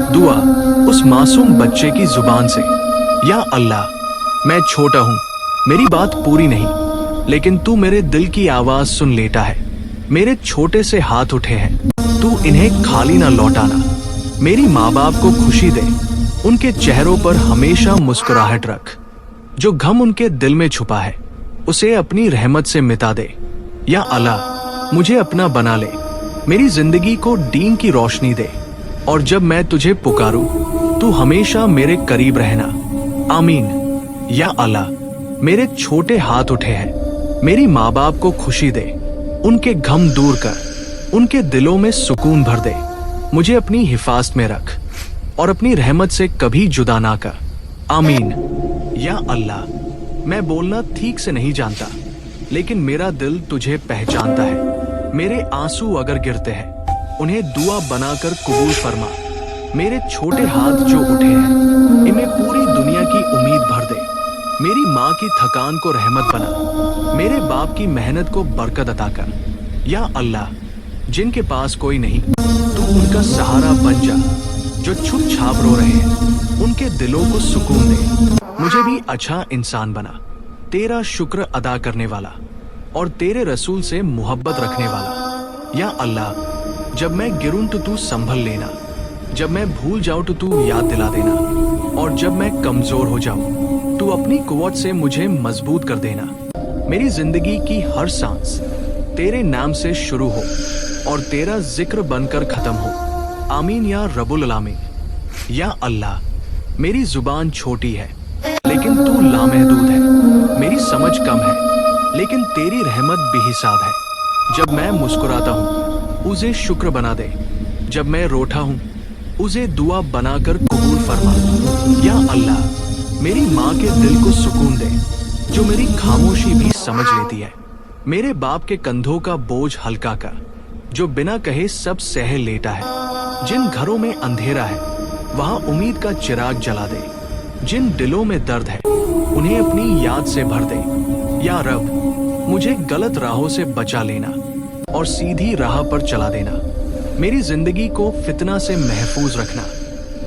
दुआ उस मासूम बच्चे की जुबान से। या अल्लाह, मैं छोटा हूँ, मेरी बात पूरी नहीं, लेकिन तू मेरे दिल की आवाज सुन लेता है। मेरे छोटे से हाथ उठे हैं, तू इन्हें खाली ना लौटाना। मेरी माँ बाप को खुशी दे, उनके चेहरों पर हमेशा मुस्कुराहट रख। जो गम उनके दिल में छुपा है उसे अपनी रहमत से मिटा दे। या अल्लाह, मुझे अपना बना ले, मेरी जिंदगी को दीन की रोशनी दे, और जब मैं तुझे पुकारूं तू हमेशा मेरे करीब रहना। आमीन। या अल्लाह, मेरे छोटे हाथ उठे हैं, मेरी माँ बाप को खुशी दे, उनके गम दूर कर, उनके दिलों में सुकून भर दे। मुझे अपनी हिफाजत में रख और अपनी रहमत से कभी जुदा ना कर। आमीन। या अल्लाह, मैं बोलना ठीक से नहीं जानता, लेकिन मेरा दिल तुझे पहचानता है। मेरे आंसू अगर गिरते हैं उन्हें दुआ बनाकर कबूल फरमा। मेरे छोटे हाथ जो उठे हैं इनमें पूरी दुनिया की उम्मीद भर दे। मेरी माँ की थकान को रहमत बना, मेरे बाप की मेहनत को बरकत अता कर। या अल्लाह, जिनके पास कोई नहीं तू उनका सहारा बन जा। जो छुप छाप रो रहे हैं उनके दिलों को सुकून दे। मुझे भी अच्छा इंसान बना, तेरा शुक्र अदा करने वाला और तेरे रसूल से मोहब्बत रखने वाला। या अल्लाह, जब मैं गिरूं तो तू संभल लेना, जब मैं भूल जाऊं तो तू याद दिला देना, और जब मैं कमजोर हो जाऊं तू अपनी कुव्वत से मुझे मजबूत कर देना। मेरी जिंदगी की हर सांस तेरे नाम से शुरू हो और तेरा जिक्र बनकर खत्म हो। आमीन या रब्बुल आमीन। या अल्लाह, मेरी जुबान छोटी है लेकिन तू लामहदूद है, मेरी समझ कम है लेकिन तेरी रहमत बेहिसाब है। जब मैं मुस्कुराता हूँ उसे शुक्र बना दे, जब मैं रोता हूँ उसे दुआ बनाकर कबूल फरमा। या अल्लाह, मेरी माँ के दिल को सुकून दे, जो मेरी खामोशी भी समझ लेती है। मेरे बाप के कंधों का बोझ हल्का कर, जो बिना कहे सब सह लेता है। जिन घरों में अंधेरा है वहाँ उम्मीद का चिराग जला दे, जिन दिलों में दर्द है उन्हें अपनी याद से भर दे। या रब, मुझे गलत राहों से बचा लेना और सीधी राह पर चला देना। मेरी जिंदगी को फितना से महफूज रखना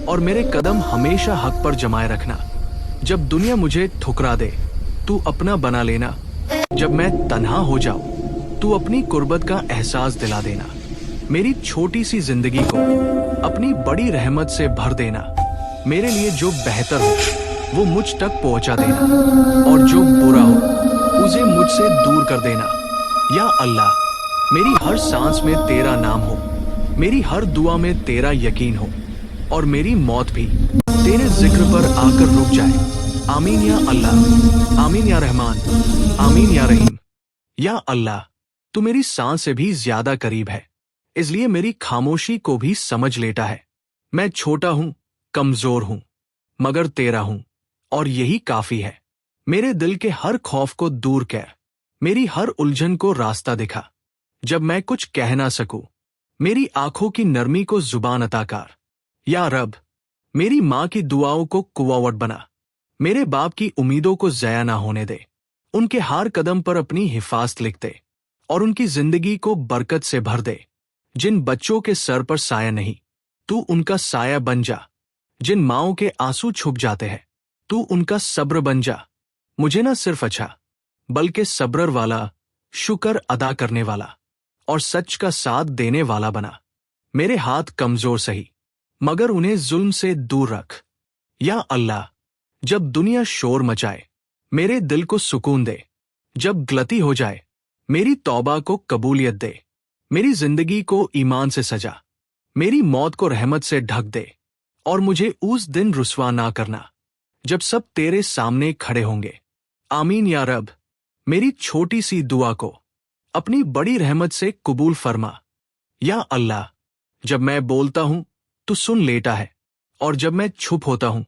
और मेरे कदम हमेशा हक पर जमाए रखना। जब दुनिया मुझे ठुकरा दे तू अपना बना लेना, जब मैं तन्हा हो जाऊं तू अपनी कुर्बत का एहसास दिला देना। मेरी छोटी सी जिंदगी को अपनी बड़ी रहमत से भर देना। मेरे लिए जो बेहतर हो वो मुझ तक पहुंचा देना, और जो बुरा हो उसे मुझसे दूर कर देना। या अल्लाह, मेरी हर सांस में तेरा नाम हो, मेरी हर दुआ में तेरा यकीन हो, और मेरी मौत भी तेरे जिक्र पर आकर रुक जाए। आमीन या अल्लाह, आमीन या रहमान, आमीन या रहीम। या अल्लाह, तू मेरी सांस से भी ज्यादा करीब है, इसलिए मेरी खामोशी को भी समझ लेता है। मैं छोटा हूँ, कमजोर हूँ, मगर तेरा हूँ, और यही काफी है। मेरे दिल के हर खौफ को दूर कर, मेरी हर उलझन को रास्ता दिखा। जब मैं कुछ कह ना सकूं, मेरी आंखों की नरमी को जुबान अता कर। या रब, मेरी माँ की दुआओं को कुव्वत बना, मेरे बाप की उम्मीदों को ज़या ना होने दे। उनके हर कदम पर अपनी हिफाजत लिख दे और उनकी जिंदगी को बरकत से भर दे। जिन बच्चों के सर पर साया नहीं, तू उनका साया बन जा। जिन माँओं के आंसू छुप जाते हैं, तू उनका सब्र बन जा। मुझे ना सिर्फ अच्छा बल्कि सब्र वाला, शुक्र अदा करने वाला और सच का साथ देने वाला बना। मेरे हाथ कमजोर सही, मगर उन्हें जुल्म से दूर रख। या अल्लाह, जब दुनिया शोर मचाए मेरे दिल को सुकून दे, जब गलती हो जाए मेरी तौबा को कबूलियत दे। मेरी जिंदगी को ईमान से सजा, मेरी मौत को रहमत से ढक दे, और मुझे उस दिन रुस्वा ना करना जब सब तेरे सामने खड़े होंगे। आमीन या रब, मेरी छोटी सी दुआ को अपनी बड़ी रहमत से कबूल फरमा। या अल्लाह, जब मैं बोलता हूं तू सुन लेता है, और जब मैं चुप होता हूं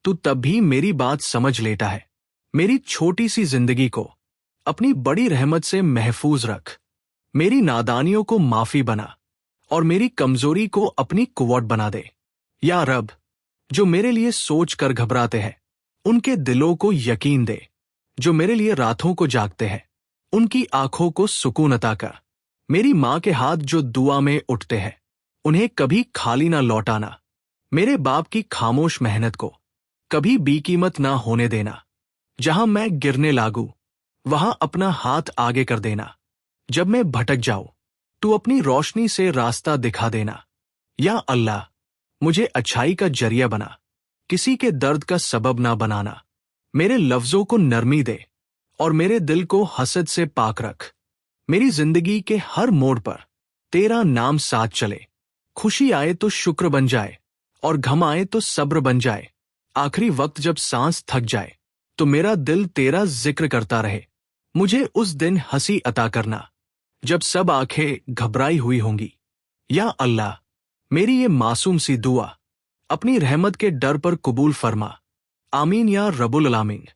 तू तब भी मेरी बात समझ लेता है। मेरी छोटी सी जिंदगी को अपनी बड़ी रहमत से महफूज रख, मेरी नादानियों को माफी बना और मेरी कमजोरी को अपनी कुव्वत बना दे। या रब, जो मेरे लिए सोच कर घबराते हैं उनके दिलों को यकीन दे, जो मेरे लिए रातों को जागते हैं उनकी आंखों को सुकून अता कर। मेरी माँ के हाथ जो दुआ में उठते हैं उन्हें कभी खाली ना लौटाना। मेरे बाप की खामोश मेहनत को कभी बेकीमत ना होने देना। जहां मैं गिरने लागू वहां अपना हाथ आगे कर देना। जब मैं भटक जाऊं तू अपनी रोशनी से रास्ता दिखा देना। या अल्लाह, मुझे अच्छाई का जरिया बना, किसी के दर्द का सबब ना बनाना। मेरे लफ्जों को नरमी दे और मेरे दिल को हसद से पाक रख। मेरी जिंदगी के हर मोड़ पर तेरा नाम साथ चले। खुशी आए तो शुक्र बन जाए और गम आए तो सब्र बन जाए। आखिरी वक्त जब सांस थक जाए तो मेरा दिल तेरा जिक्र करता रहे। मुझे उस दिन हंसी अता करना जब सब आंखें घबराई हुई होंगी। या अल्लाह, मेरी ये मासूम सी दुआ अपनी रहमत के डर पर कबूल फरमा। आमीन या रब्बुल आमीन।